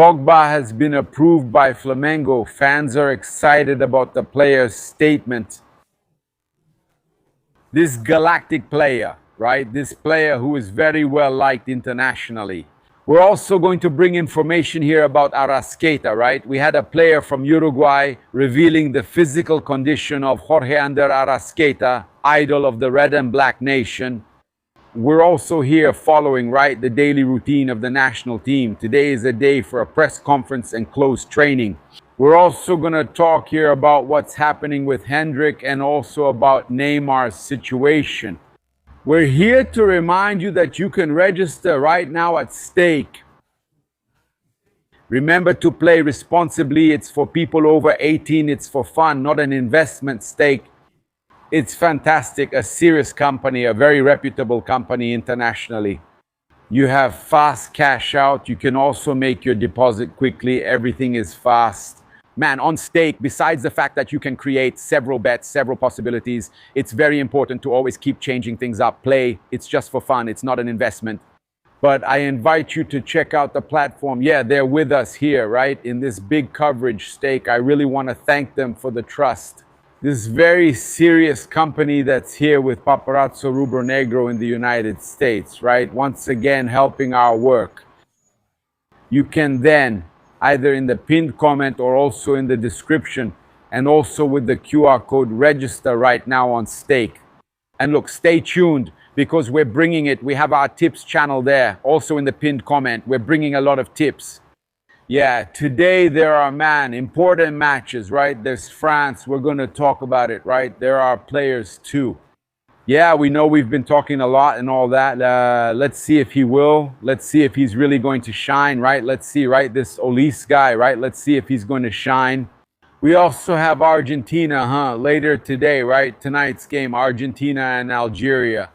Pogba has been approved by Flamengo. Fans are excited about the player's statement. This galactic player, right? This player who is very well liked internationally. We're also going to bring information here about Arrascaeta, right? We had a player from Uruguay revealing the physical condition of Jorge Arrascaeta, idol of the red and black nation. We're also here following, right, the daily routine of the national team. Today is a day for a press conference and closed training. We're also going to talk here about what's happening with Hendrick and also about Neymar's situation. We're here to remind you that you can register right now at Stake. Remember to play responsibly. It's for people over 18. It's for fun, not an investment. Stake. It's fantastic, a serious company, a very reputable company internationally. You have fast cash out. You can also make your deposit quickly. Everything is fast. Man, on Stake, besides the fact that you can create several bets, several possibilities, it's very important to always keep changing things up. Play, it's just for fun. It's not an investment. But I invite you to check out the platform. Yeah, they're with us here, right? In this big coverage, Stake. I really want to thank them for the trust. This very serious company that's here with Paparazzo Rubro Negro in the United States, right? Once again, helping our work. You can then, either in the pinned comment or also in the description, and also with the QR code, register right now on Stake. And look, stay tuned because we're bringing it. We have our tips channel there, also in the pinned comment. We're bringing a lot of tips. Yeah, today there are, man, important matches, right? There's France. We're going to talk about it, right? There are players too. Yeah, we know we've been talking a lot and all that. Let's see if he will. Let's see if he's really going to shine, right? Let's see, right? This Olise guy, right? Let's see if he's going to shine. We also have Argentina, later today, right? Tonight's game, Argentina and Algeria.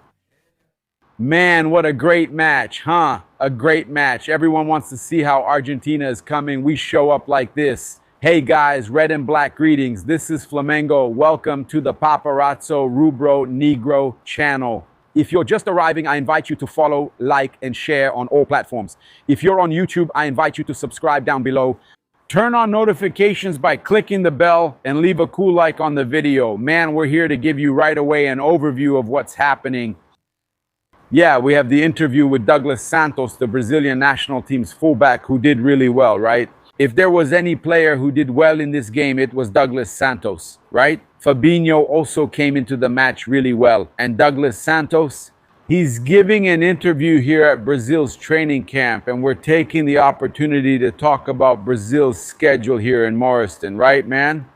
Man, what a great match, huh? A great match. Everyone wants to see how Argentina is coming. We show up like this. Hey guys, red and black greetings. This is Flamengo. Welcome to the Paparazzo Rubro Negro channel. If you're just arriving, I invite you to follow, like, and share on all platforms. If you're on YouTube, I invite you to subscribe down below. Turn on notifications by clicking the bell and leave a cool like on the video. Man, we're here to give you right away an overview of what's happening. Yeah, we have the interview with Douglas Santos, the Brazilian national team's fullback, who did really well, right? If there was any player who did well in this game, it was Douglas Santos, right? Fabinho also came into the match really well. And Douglas Santos, he's giving an interview here at Brazil's training camp, and we're taking the opportunity to talk about Brazil's schedule here in Morriston, right, man?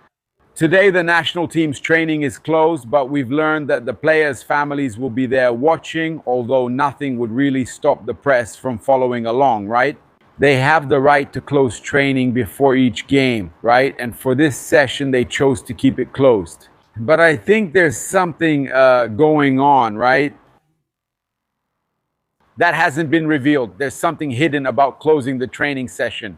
Today, the national team's training is closed, but we've learned that the players' families will be there watching, although nothing would really stop the press from following along, right? They have the right to close training before each game, right? And for this session, they chose to keep it closed. But I think there's something going on, right? That hasn't been revealed. There's something hidden about closing the training session.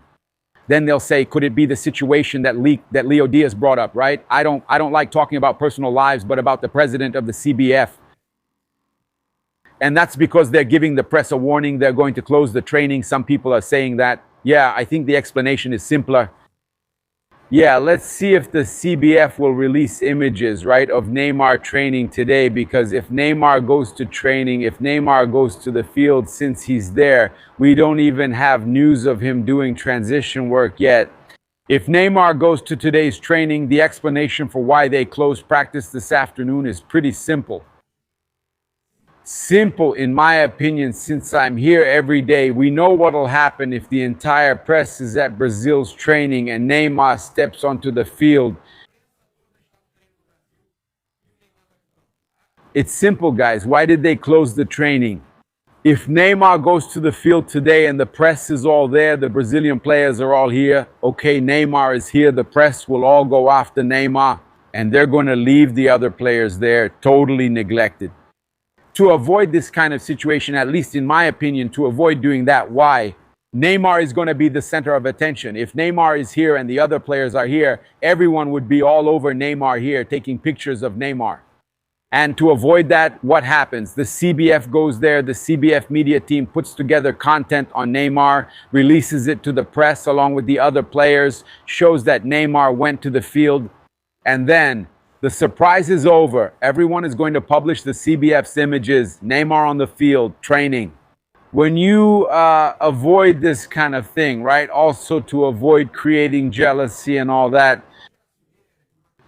Then they'll say, could it be the situation that Leo Diaz brought up, right? I don't like talking about personal lives, but about the president of the CBF. And that's because they're giving the press a warning. They're going to close the training. Some people are saying that. Yeah, I think the explanation is simpler. Yeah, let's see if the CBF will release images, right, of Neymar training today, because if Neymar goes to training, if Neymar goes to the field since he's there, we don't even have news of him doing transition work yet. If Neymar goes to today's training, the explanation for why they closed practice this afternoon is pretty simple. Simple, in my opinion, since I'm here every day. We know what'll happen if the entire press is at Brazil's training and Neymar steps onto the field. It's simple, guys. Why did they close the training? If Neymar goes to the field today and the press is all there, the Brazilian players are all here, okay, Neymar is here, the press will all go after Neymar, and they're going to leave the other players there totally neglected. To avoid this kind of situation, at least in my opinion, to avoid doing that, why? Neymar is going to be the center of attention. If Neymar is here and the other players are here, everyone would be all over Neymar here, taking pictures of Neymar. And to avoid that, what happens? The CBF goes there, the CBF media team puts together content on Neymar, releases it to the press along with the other players, shows that Neymar went to the field, and then the surprise is over. Everyone is going to publish the CBF's images, Neymar on the field, training. When you avoid this kind of thing, right? Also to avoid creating jealousy and all that,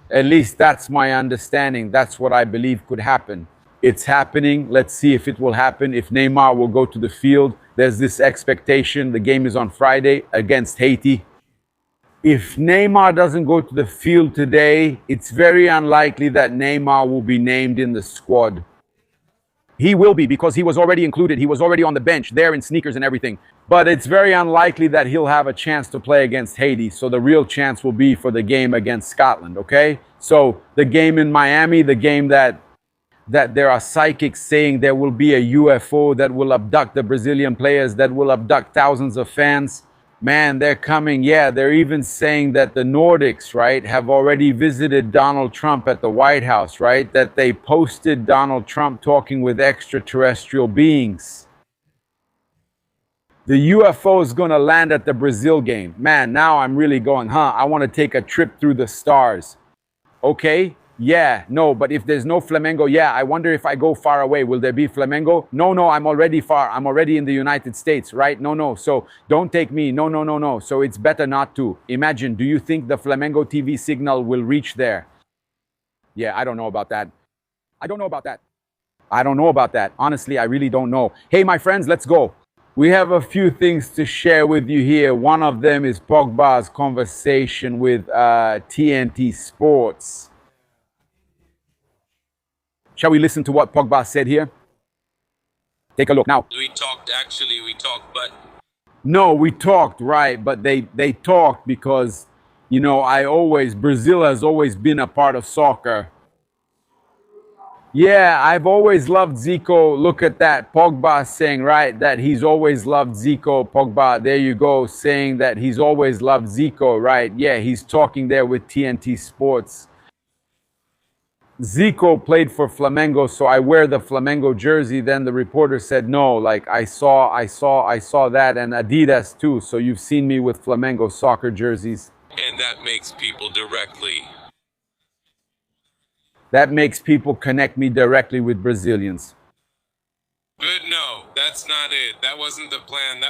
at least that's my understanding. That's what I believe could happen. It's happening. Let's see if it will happen. If Neymar will go to the field, there's this expectation. The game is on Friday against Haiti. If Neymar doesn't go to the field today, it's very unlikely that Neymar will be named in the squad. He will be, because he was already included. He was already on the bench there in sneakers and everything. But it's very unlikely that he'll have a chance to play against Haiti. So the real chance will be for the game against Scotland, okay? So the game in Miami, the game that there are psychics saying there will be a UFO that will abduct the Brazilian players, that will abduct thousands of fans. Man, they're coming. Yeah, they're even saying that the Nordics, right, have already visited Donald Trump at the White House, right? That they posted Donald Trump talking with extraterrestrial beings. The UFO is going to land at the Brazil game. Man, now I'm really going, I want to take a trip through the stars. Okay, yeah, no, but if there's no Flamengo, yeah, I wonder if I go far away, will there be Flamengo? No, I'm already far. I'm already in the United States, right? No, so don't take me. No. So it's better not to. Imagine, do you think the Flamengo TV signal will reach there? Yeah, I don't know about that. I don't know about that. Honestly, I really don't know. Hey, my friends, let's go. We have a few things to share with you here. One of them is Pogba's conversation with TNT Sports. Shall we listen to what Pogba said here? Take a look now. We talked, but... No, we talked, right, but they talked because, you know, Brazil has always been a part of soccer. Yeah, I've always loved Zico. Look at that. Pogba saying, right, that he's always loved Zico. Pogba, there you go, saying that he's always loved Zico, right? Yeah, he's talking there with TNT Sports. Zico played for Flamengo, so I wear the Flamengo jersey. Then the reporter said, no, like I saw that, and Adidas too. So you've seen me with Flamengo soccer jerseys. And that makes people connect me directly with Brazilians. But no, that's not it. That wasn't the plan.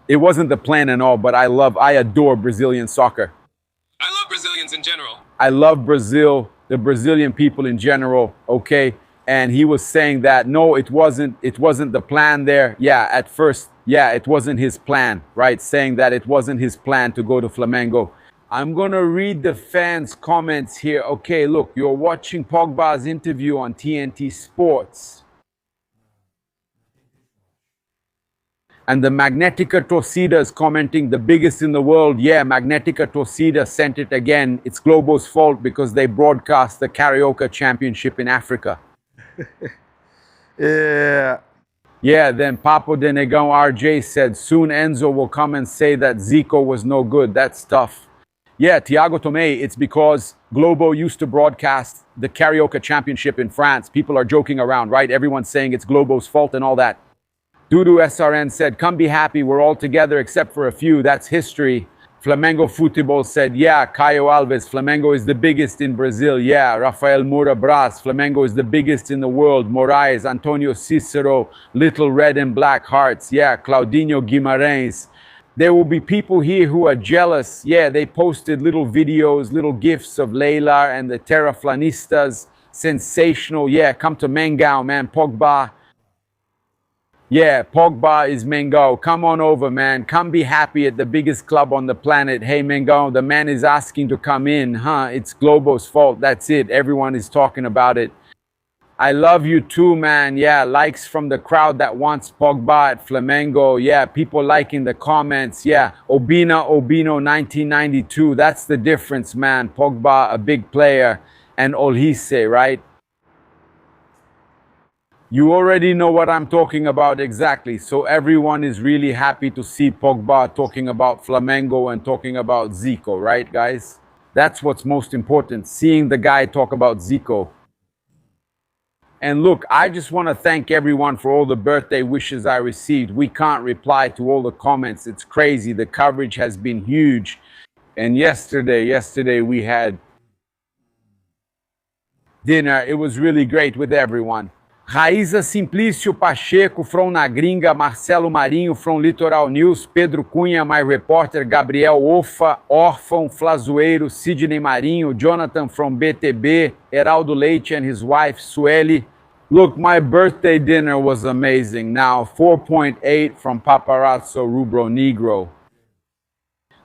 It wasn't the plan at all, but I adore Brazilian soccer. I love Brazilians in general. I love Brazil, the Brazilian people in general, okay? And he was saying that, no, it wasn't the plan there. Yeah, at first, yeah, it wasn't his plan, right? Saying that it wasn't his plan to go to Flamengo. I'm going to read the fans' comments here. Okay, look, you're watching Pogba's interview on TNT Sports. And the Magnetica Torcida is commenting, the biggest in the world. Yeah, Magnetica Torcida sent it again. It's Globo's fault because they broadcast the Carioca Championship in Africa. Yeah. Yeah, then Papo de Negão RJ said, soon Enzo will come and say that Zico was no good. That's tough. Yeah, Thiago Tomé, it's because Globo used to broadcast the Carioca Championship in France. People are joking around, right? Everyone's saying it's Globo's fault and all that. Dudu SRN said, come be happy, we're all together except for a few, that's history. Flamengo Futebol said, yeah, Caio Alves, Flamengo is the biggest in Brazil. Yeah, Rafael Moura Braz, Flamengo is the biggest in the world. Moraes, Antonio Cicero, Little Red and Black Hearts. Yeah, Claudinho Guimarães. There will be people here who are jealous. Yeah, they posted little videos, little gifs of Leila and the Terraflanistas. Sensational. Yeah, come to Mengão, man. Pogba. Yeah, Pogba is Mengão. Come on over, man. Come be happy at the biggest club on the planet. Hey, Mengão, the man is asking to come in. It's Globo's fault. That's it. Everyone is talking about it. I love you too, man. Yeah, likes from the crowd that wants Pogba at Flamengo. Yeah, people liking the comments. Yeah, Obino 1992. That's the difference, man. Pogba, a big player, and Olise, right? You already know what I'm talking about exactly. So everyone is really happy to see Pogba talking about Flamengo and talking about Zico, right, guys? That's what's most important, seeing the guy talk about Zico. And look, I just want to thank everyone for all the birthday wishes I received. We can't reply to all the comments. It's crazy. The coverage has been huge. And yesterday we had dinner. It was really great with everyone. Raíza Simplício Pacheco, from Na Gringa, Marcelo Marinho, from Litoral News, Pedro Cunha, my reporter, Gabriel Ofa, Órfão, Flazoeiro, Sidney Marinho, Jonathan from BTB, Heraldo Leite and his wife, Sueli. Look, my birthday dinner was amazing. Now, 4.8 from Paparazzo Rubro Negro.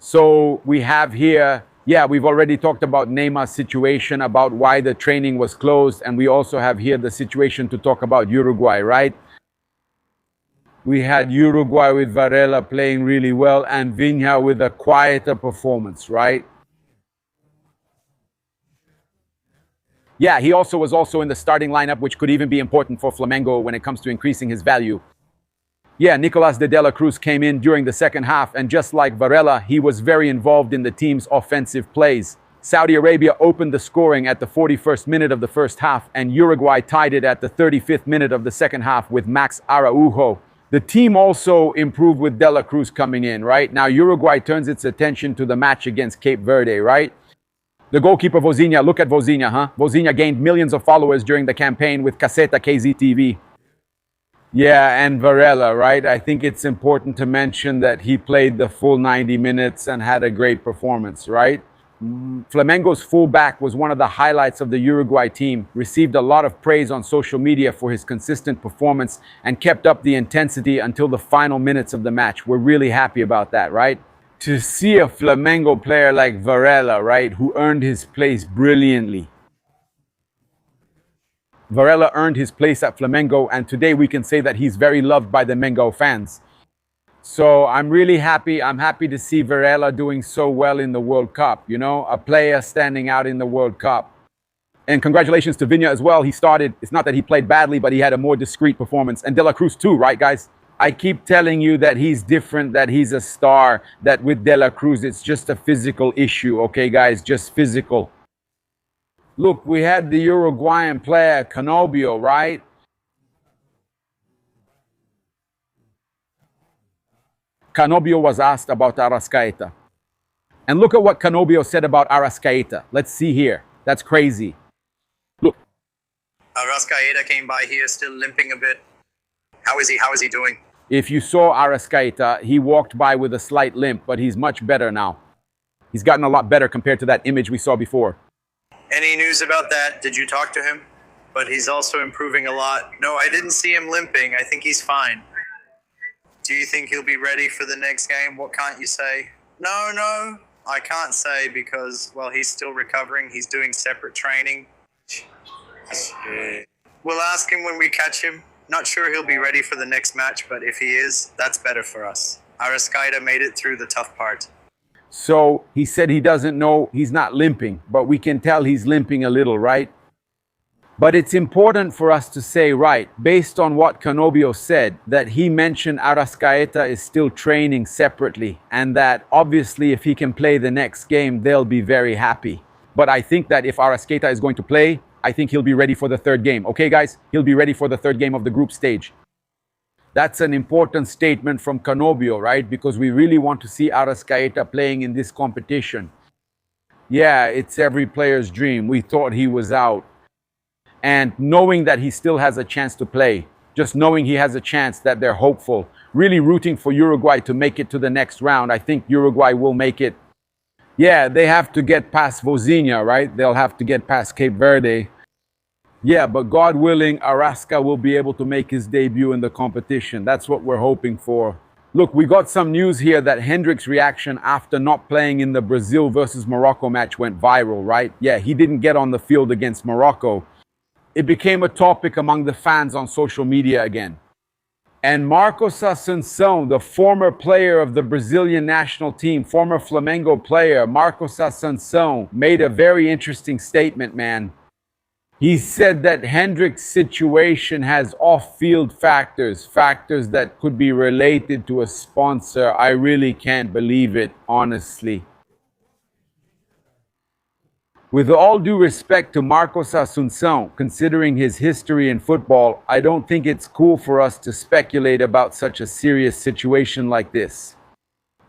So we have here, yeah, we've already talked about Neymar's situation, about why the training was closed, and we also have here the situation to talk about Uruguay, right? We had Uruguay with Varela playing really well and Vinha with a quieter performance, right? Yeah, he also was in the starting lineup, which could even be important for Flamengo when it comes to increasing his value. Yeah, Nicolas de la Cruz came in during the second half, and just like Varela, he was very involved in the team's offensive plays. Saudi Arabia opened the scoring at the 41st minute of the first half, and Uruguay tied it at the 35th minute of the second half with Max Araujo. The team also improved with de la Cruz coming in, right? Now Uruguay turns its attention to the match against Cape Verde, right? The goalkeeper Vozinha, look at Vozinha, huh? Vozinha gained millions of followers during the campaign with Caseta KZTV. Yeah, and Varela, right? I think it's important to mention that he played the full 90 minutes and had a great performance, right? Flamengo's fullback was one of the highlights of the Uruguay team, received a lot of praise on social media for his consistent performance and kept up the intensity until the final minutes of the match. We're really happy about that, right? To see a Flamengo player like Varela, right, who earned his place brilliantly. Varela earned his place at Flamengo, and today we can say that he's very loved by the Mengo fans. So I'm really happy. I'm happy to see Varela doing so well in the World Cup, you know, a player standing out in the World Cup. And congratulations to Vinha as well. He started, it's not that he played badly, but he had a more discreet performance. And de la Cruz too, right, guys? I keep telling you that he's different, that he's a star, that with de la Cruz, it's just a physical issue, okay, guys? Just physical. Look, we had the Uruguayan player, Canobio, right? Canobio was asked about Arrascaeta. And look at what Canobio said about Arrascaeta. Let's see here. That's crazy. Look. Arrascaeta came by here still limping a bit. How is he doing? If you saw Arrascaeta, he walked by with a slight limp, but he's much better now. He's gotten a lot better compared to that image we saw before. Any news about that? Did you talk to him? But he's also improving a lot. No, I didn't see him limping. I think he's fine. Do you think he'll be ready for the next game? What can't you say? No, I can't say because, well, he's still recovering. He's doing separate training. We'll ask him when we catch him. Not sure he'll be ready for the next match, but if he is, that's better for us. Arrascaeta made it through the tough part. So he said he doesn't know, he's not limping, but we can tell he's limping a little, right? But it's important for us to say, right, based on what Canobio said, that he mentioned Arrascaeta is still training separately, and that obviously if he can play the next game, they'll be very happy. But I think that if Arrascaeta is going to play, I think he'll be ready for the third game. Okay, guys? He'll be ready for the third game of the group stage. That's an important statement from Canobio, right? Because we really want to see Arrascaeta playing in this competition. Yeah, it's every player's dream. We thought he was out. And knowing that he still has a chance to play, just knowing he has a chance, that they're hopeful, really rooting for Uruguay to make it to the next round. I think Uruguay will make it. Yeah, they have to get past Vozinha, right? They'll have to get past Cape Verde. Yeah, but God willing, Arrasca will be able to make his debut in the competition. That's what we're hoping for. Look, we got some news here that Hendrick's reaction after not playing in the Brazil versus Morocco match went viral, right? Yeah, he didn't get on the field against Morocco. It became a topic among the fans on social media again. And Marcos Assunção, the former player of the Brazilian national team, former Flamengo player, Marcos Assunção, made a very interesting statement, man. He said that Hendrick's situation has off-field factors that could be related to a sponsor. I really can't believe it, honestly. With all due respect to Marcos Assunção, considering his history in football, I don't think it's cool for us to speculate about such a serious situation like this.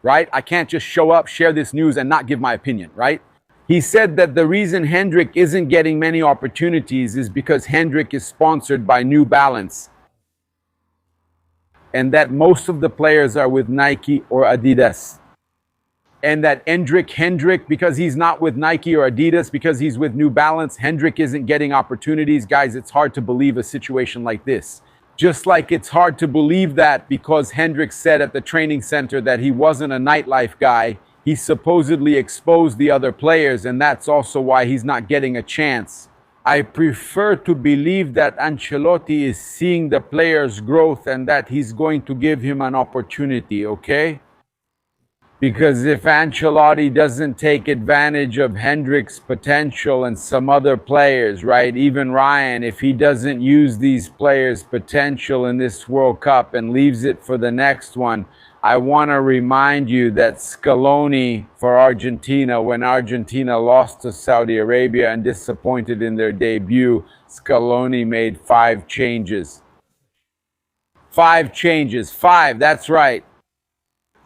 Right? I can't just show up, share this news, and not give my opinion, right? He said that the reason Hendrick isn't getting many opportunities is because Hendrick is sponsored by New Balance, and that most of the players are with Nike or Adidas. And that Hendrick, because he's not with Nike or Adidas, because he's with New Balance, Hendrick isn't getting opportunities. Guys, it's hard to believe a situation like this. Just like it's hard to believe that because Hendrick said at the training center that he wasn't a nightlife guy, he supposedly exposed the other players, and that's also why he's not getting a chance. I prefer to believe that Ancelotti is seeing the player's growth and that he's going to give him an opportunity, okay? Because if Ancelotti doesn't take advantage of Hendrick's potential and some other players, right, even Ryan, if he doesn't use these players' potential in this World Cup and leaves it for the next one, I want to remind you that Scaloni for Argentina, when Argentina lost to Saudi Arabia and disappointed in their debut, Scaloni made 5 changes. 5 changes. 5, that's right.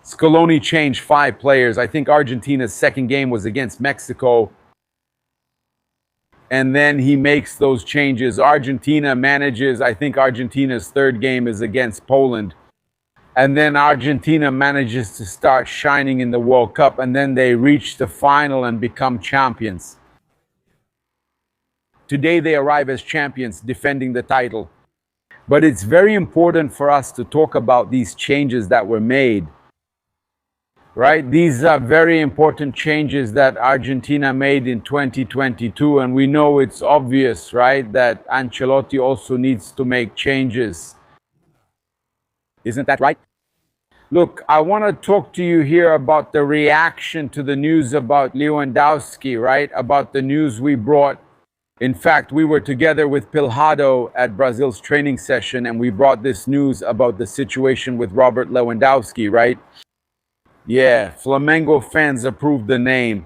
Scaloni changed 5 players. I think Argentina's second game was against Mexico. And then he makes those changes. Argentina manages, I think Argentina's third game is against Poland. And then Argentina manages to start shining in the World Cup. And then they reach the final and become champions. Today they arrive as champions, defending the title. But it's very important for us to talk about these changes that were made. Right? These are very important changes that Argentina made in 2022, and we know it's obvious, right, that Ancelotti also needs to make changes. Isn't that right? Look, I want to talk to you here about the reaction to the news about Lewandowski, right? About the news we brought. In fact, we were together with Pilhado at Brazil's training session, and we brought this news about the situation with Robert Lewandowski, right? Yeah, Flamengo fans approved the name.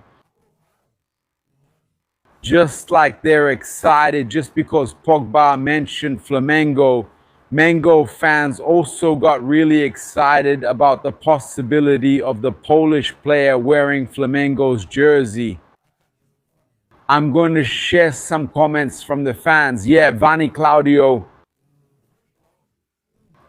Just like they're excited just because Pogba mentioned Flamengo, Mango fans also got really excited about the possibility of the Polish player wearing Flamengo's jersey. I'm going to share some comments from the fans. Yeah, Vani Claudio.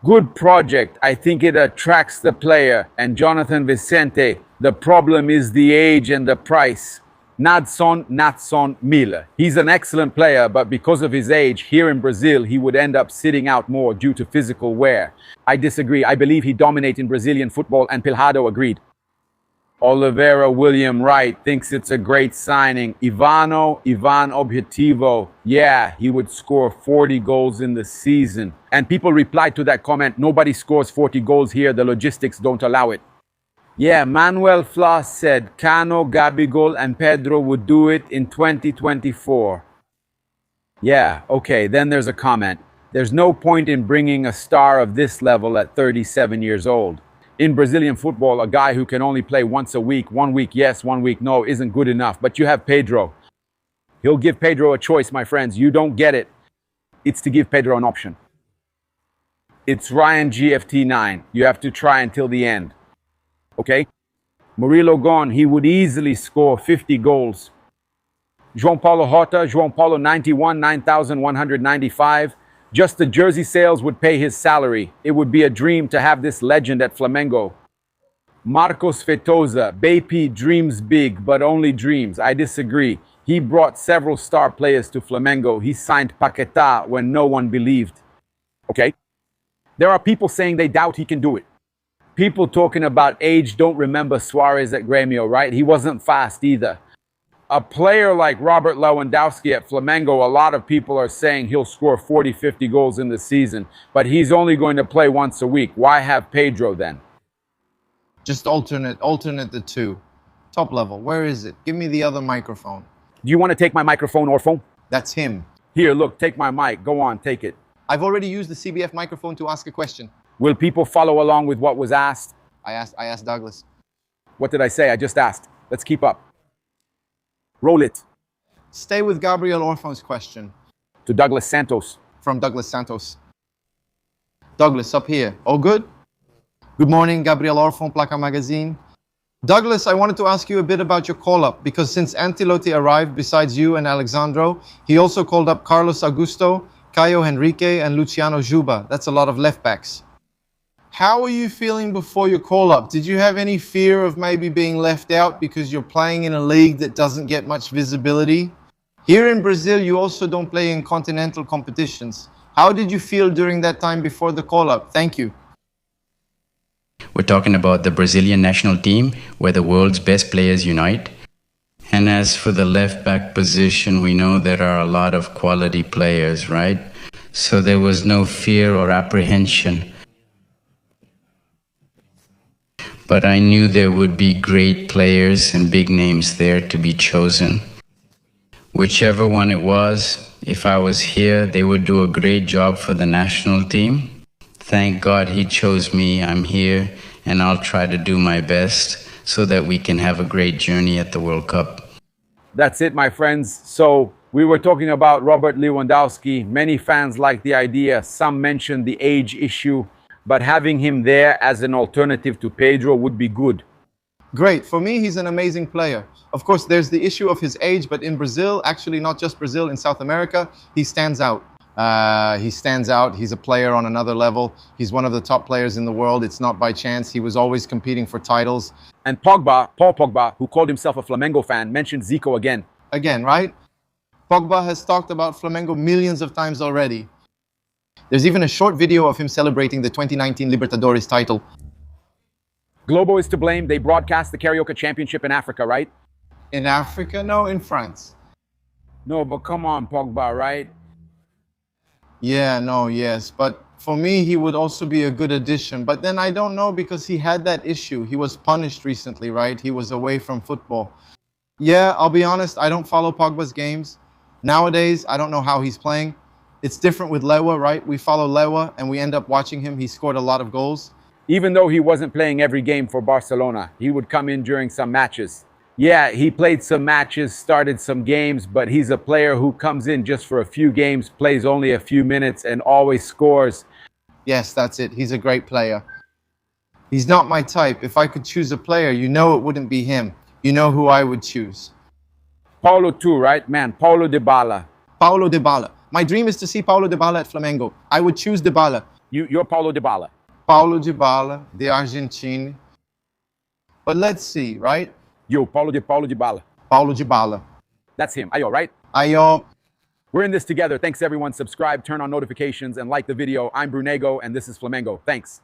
Good project. I think it attracts the player. And Jonathan Vicente, the problem is the age and the price. Natson Miller. He's an excellent player, but because of his age, here in Brazil, he would end up sitting out more due to physical wear. I disagree. I believe he dominates in Brazilian football, and Pilhado agreed. Oliveira William Wright thinks it's a great signing. Ivan Objetivo, yeah, he would score 40 goals in the season. And people replied to that comment, nobody scores 40 goals here, the logistics don't allow it. Yeah, Manuel Floss said Cano, Gabigol, and Pedro would do it in 2024. Yeah, okay, then there's a comment. There's no point in bringing a star of this level at 37 years old. In Brazilian football, a guy who can only play once a week, 1 week yes, 1 week no, isn't good enough. But you have Pedro. He'll give Pedro a choice, my friends. You don't get it. It's to give Pedro an option. It's Ryan GFT9. You have to try until the end. Okay? Murilo gone. He would easily score 50 goals. João Paulo Rota, João Paulo 91, 9,195. Just the jersey sales would pay his salary. It would be a dream to have this legend at Flamengo. Marcos Fetosa, Bapi dreams big, but only dreams. I disagree. He brought several star players to Flamengo. He signed Paquetá when no one believed. Okay? There are people saying they doubt he can do it. People talking about age don't remember Suarez at Grêmio, right? He wasn't fast either. A player like Robert Lewandowski at Flamengo, a lot of people are saying he'll score 40, 50 goals in the season, but he's only going to play once a week. Why have Pedro then? Just alternate the two. Top level, where is it? Give me the other microphone. Do you want to take my microphone, Orfo? That's him. Here, look, take my mic. Go on, take it. I've already used the CBF microphone to ask a question. Will people follow along with what was asked? I asked Douglas. What did I say? I just asked. Let's keep up. Roll it. Stay with Gabriel Orfon's question To Douglas Santos. from Douglas Santos. Douglas, up here. All good? Good morning, Gabriel Orfon, Placa Magazine. Douglas, I wanted to ask you a bit about your call-up, because since Ancelotti arrived, besides you and Alexandro, he also called up Carlos Augusto, Caio Henrique, and Luciano Juba. That's a lot of left-backs. How are you feeling before your call-up? Did you have any fear of maybe being left out because you're playing in a league that doesn't get much visibility? Here in Brazil, you also don't play in continental competitions. How did you feel during that time before the call-up? Thank you. We're talking about the Brazilian national team, where the world's best players unite. And as for the left-back position, we know there are a lot of quality players, right? So there was no fear or apprehension. But I knew there would be great players and big names there to be chosen. Whichever one it was, if I was here, they would do a great job for the national team. Thank God he chose me. I'm here, and I'll try to do my best so that we can have a great journey at the World Cup. That's it, my friends. So we were talking about Robert Lewandowski. Many fans like the idea. Some mentioned the age issue, but having him there as an alternative to Pedro would be good. Great. For me, he's an amazing player. Of course, there's the issue of his age, but in Brazil, actually not just Brazil, in South America, he stands out. He's a player on another level. He's one of the top players in the world. It's not by chance. He was always competing for titles. And Pogba, Paul Pogba, who called himself a Flamengo fan, mentioned Zico again. Again, right? Pogba has talked about Flamengo millions of times already. There's even a short video of him celebrating the 2019 Libertadores title. Globo is to blame. They broadcast the Carioca Championship in Africa, right? In Africa? No, in France. No, but come on, Pogba, right? Yeah, no, yes. But for me, he would also be a good addition. But then I don't know, because he had that issue. He was punished recently, right? He was away from football. Yeah, I'll be honest, I don't follow Pogba's games. Nowadays, I don't know how he's playing. It's different with Lewa, right? We follow Lewa and we end up watching him. He scored a lot of goals. Even though he wasn't playing every game for Barcelona, he would come in during some matches. Yeah, he played some matches, started some games, but he's a player who comes in just for a few games, plays only a few minutes, and always scores. Yes, that's it. He's a great player. He's not my type. If I could choose a player, you know it wouldn't be him. You know who I would choose. Paulo too, right? Man, Paulo Dybala. Paulo Dybala. My dream is to see Paulo Dybala at Flamengo. I would choose Dybala. You're Paulo Dybala. Paulo Dybala, the Argentine. But let's see, right? Paulo Dybala. Paulo Dybala. That's him. Ayo, right? Ayo. We're in this together. Thanks, everyone. Subscribe, turn on notifications, and like the video. I'm Brunego, and this is Flamengo. Thanks.